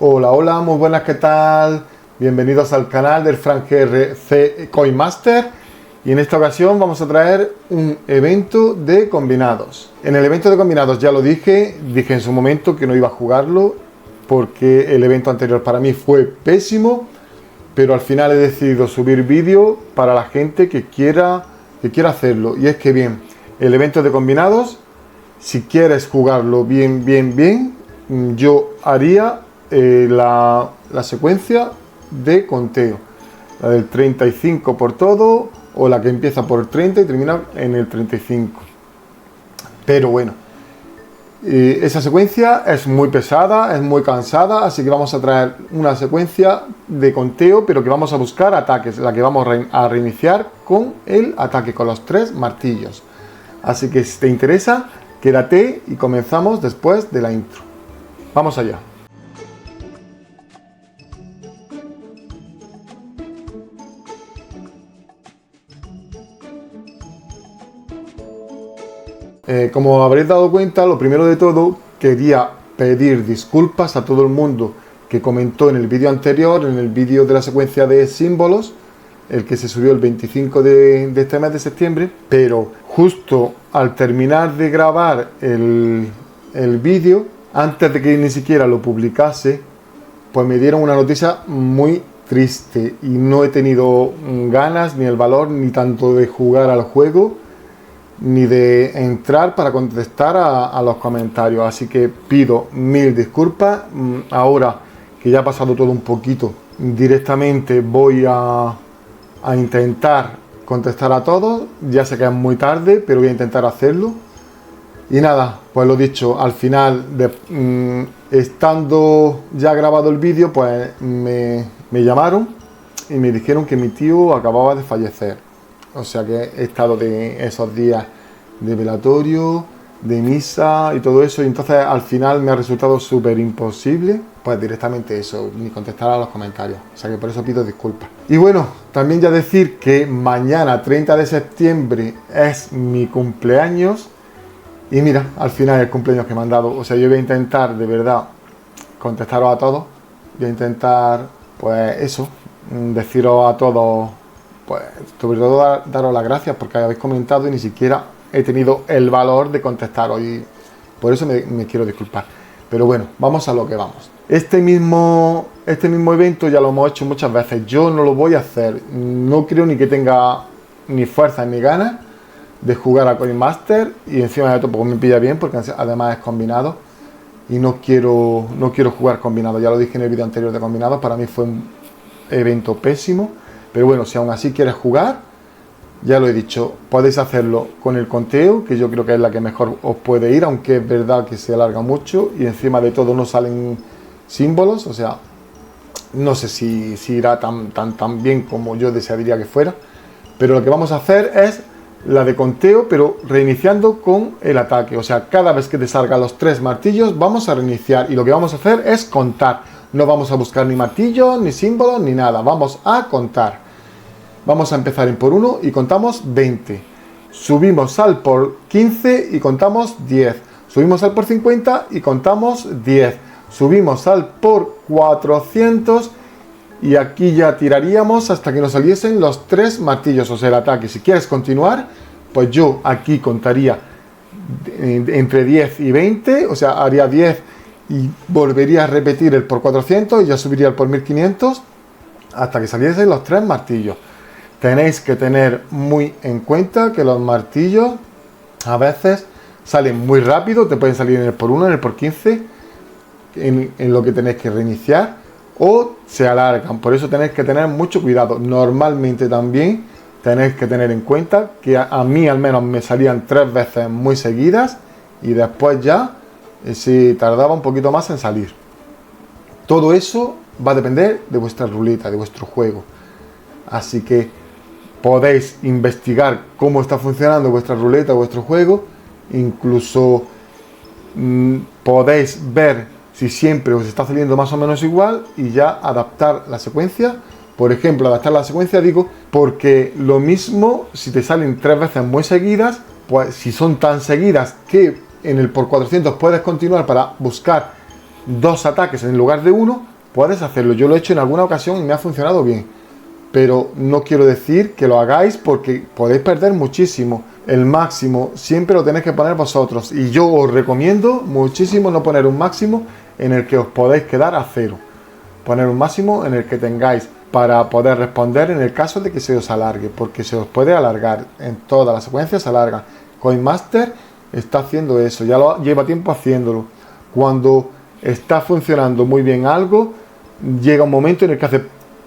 Hola, hola, muy buenas, ¿qué tal? Bienvenidos al canal del Frank GRC Coinmaster. Y en esta ocasión vamos a traer un evento de combinados. En el evento de combinados ya lo dije en su momento que no iba a jugarlo porque el evento anterior para mí fue pésimo, pero al final he decidido subir vídeo para la gente que quiera hacerlo. Y es que bien, el evento de combinados, si quieres jugarlo bien, yo haría la secuencia de conteo, la del 35 por todo, o la que empieza por el 30 y termina en el 35. Pero bueno, esa secuencia es muy pesada, es muy cansada, así que vamos a traer una secuencia de conteo, pero que vamos a buscar ataques, la que vamos a reiniciar con el ataque, con los 3 martillos. Así que si te interesa, quédate y comenzamos después de la intro. Vamos allá. Como habréis dado cuenta, lo primero de todo, quería pedir disculpas a todo el mundo que comentó en el vídeo anterior, en el vídeo de la secuencia de símbolos, el que se subió el 25 de este mes de septiembre, pero justo al terminar de grabar el vídeo, antes de que ni siquiera lo publicase, pues me dieron una noticia muy triste y no he tenido ganas ni el valor ni tanto de jugar al juego ni de entrar para contestar a los comentarios, así que pido mil disculpas. Ahora que ya ha pasado todo un poquito, directamente voy a intentar contestar a todos. Ya sé que es muy tarde, pero voy a intentar hacerlo. Y nada, pues lo dicho, al final, estando ya grabado el vídeo, pues me llamaron y me dijeron que mi tío acababa de fallecer. O sea que he estado de esos días de velatorio, de misa y todo eso. Y entonces al final me ha resultado súper imposible, pues directamente eso, ni contestar a los comentarios. O sea que por eso pido disculpas. Y bueno, también ya decir que mañana, 30 de septiembre, es mi cumpleaños. Y mira, al final el cumpleaños que me han dado. O sea, yo voy a intentar de verdad contestaros a todos. Voy a intentar, pues eso, deciros a todos, pues sobre todo daros las gracias porque habéis comentado y ni siquiera he tenido el valor de contestaros y por eso me quiero disculpar. Pero bueno, vamos a lo que vamos. Este mismo evento ya lo hemos hecho muchas veces. Yo no lo voy a hacer. No creo ni que tenga ni fuerzas ni ganas de jugar a Coinmaster y encima de todo pues me pilla bien porque además es combinado y no quiero jugar combinado. Ya lo dije en el vídeo anterior de combinado, para mí fue un evento pésimo. Pero bueno, si aún así quieres jugar, ya lo he dicho, podéis hacerlo con el conteo, que yo creo que es la que mejor os puede ir, aunque es verdad que se alarga mucho y encima de todo no salen símbolos, o sea, no sé si irá tan bien como yo desearía que fuera, pero lo que vamos a hacer es la de conteo, pero reiniciando con el ataque, o sea, cada vez que te salgan los 3 martillos vamos a reiniciar y lo que vamos a hacer es contar. No vamos a buscar ni martillos, ni símbolos, ni nada. Vamos a contar. Vamos a empezar en por 1 y contamos 20. Subimos al por 15 y contamos 10. Subimos al por 50 y contamos 10. Subimos al por 400 y aquí ya tiraríamos hasta que nos saliesen los 3 martillos, o sea, el ataque. Si quieres continuar, pues yo aquí contaría entre 10 y 20, o sea, haría 10 y volvería a repetir el por 400 y ya subiría el por 1500 hasta que saliesen los 3 martillos. Tenéis que tener muy en cuenta que los martillos a veces salen muy rápido, te pueden salir en el por 1, en el por 15, en lo que tenéis que reiniciar, o se alargan, por eso tenéis que tener mucho cuidado. Normalmente también tenéis que tener en cuenta que a mí al menos me salían 3 veces muy seguidas y después ya si tardaba un poquito más en salir. Todo eso va a depender de vuestra ruleta, de vuestro juego. Así que podéis investigar cómo está funcionando vuestra ruleta, vuestro juego. Incluso podéis ver si siempre os está saliendo más o menos igual y ya adaptar la secuencia. Por ejemplo, adaptar la secuencia digo porque lo mismo si te salen 3 veces muy seguidas, pues si son tan seguidas que en el por 400 puedes continuar para buscar 2 ataques en lugar de uno, puedes hacerlo. Yo lo he hecho en alguna ocasión y me ha funcionado bien. Pero no quiero decir que lo hagáis porque podéis perder muchísimo. El máximo siempre lo tenéis que poner vosotros. Y yo os recomiendo muchísimo no poner un máximo en el que os podéis quedar a 0. Poner un máximo en el que tengáis para poder responder en el caso de que se os alargue. Porque se os puede alargar. En todas las secuencias se alargan. Coinmaster está haciendo eso. Ya lo lleva tiempo haciéndolo. Cuando está funcionando muy bien algo, llega un momento en el que hace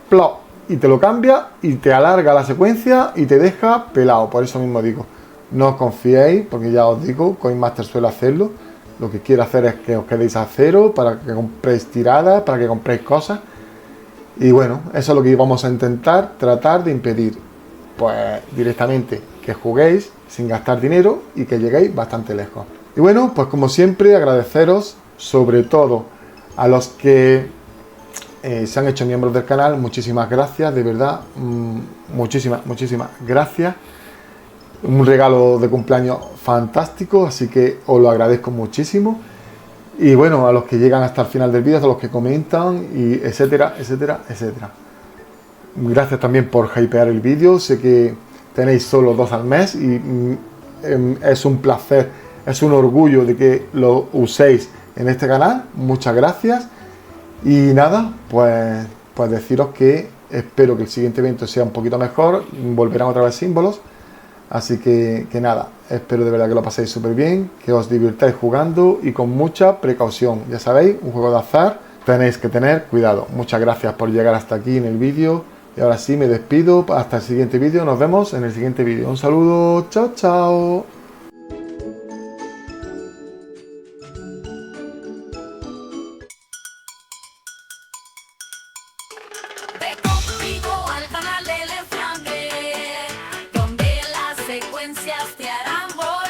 plop y te lo cambia y te alarga la secuencia y te deja pelado. Por eso mismo digo, no os confiéis, porque ya os digo, Coinmaster suele hacerlo. Lo que quiere hacer es que os quedéis a 0 para que compréis tiradas, para que compréis cosas. Y bueno, eso es lo que vamos a intentar tratar de impedir. Pues directamente que juguéis sin gastar dinero y que lleguéis bastante lejos. Y bueno, pues como siempre agradeceros sobre todo a los que se han hecho miembros del canal. Muchísimas gracias, de verdad, muchísimas gracias. Un regalo de cumpleaños fantástico, así que os lo agradezco muchísimo. Y bueno, a los que llegan hasta el final del vídeo, a los que comentan, y etcétera. Gracias también por hypear el vídeo. Sé que tenéis solo 2 al mes y es un placer, es un orgullo de que lo uséis en este canal. Muchas gracias. Y nada, pues deciros que espero que el siguiente evento sea un poquito mejor. Volverán otra vez símbolos. Así que nada, espero de verdad que lo paséis súper bien, que os divirtáis jugando y con mucha precaución. Ya sabéis, un juego de azar, tenéis que tener cuidado. Muchas gracias por llegar hasta aquí en el vídeo. Y ahora sí, me despido. Hasta el siguiente vídeo. Nos vemos en el siguiente vídeo. Un saludo. Chao, chao. Ve conmigo al canal del Enflambe, donde las secuencias te harán volar.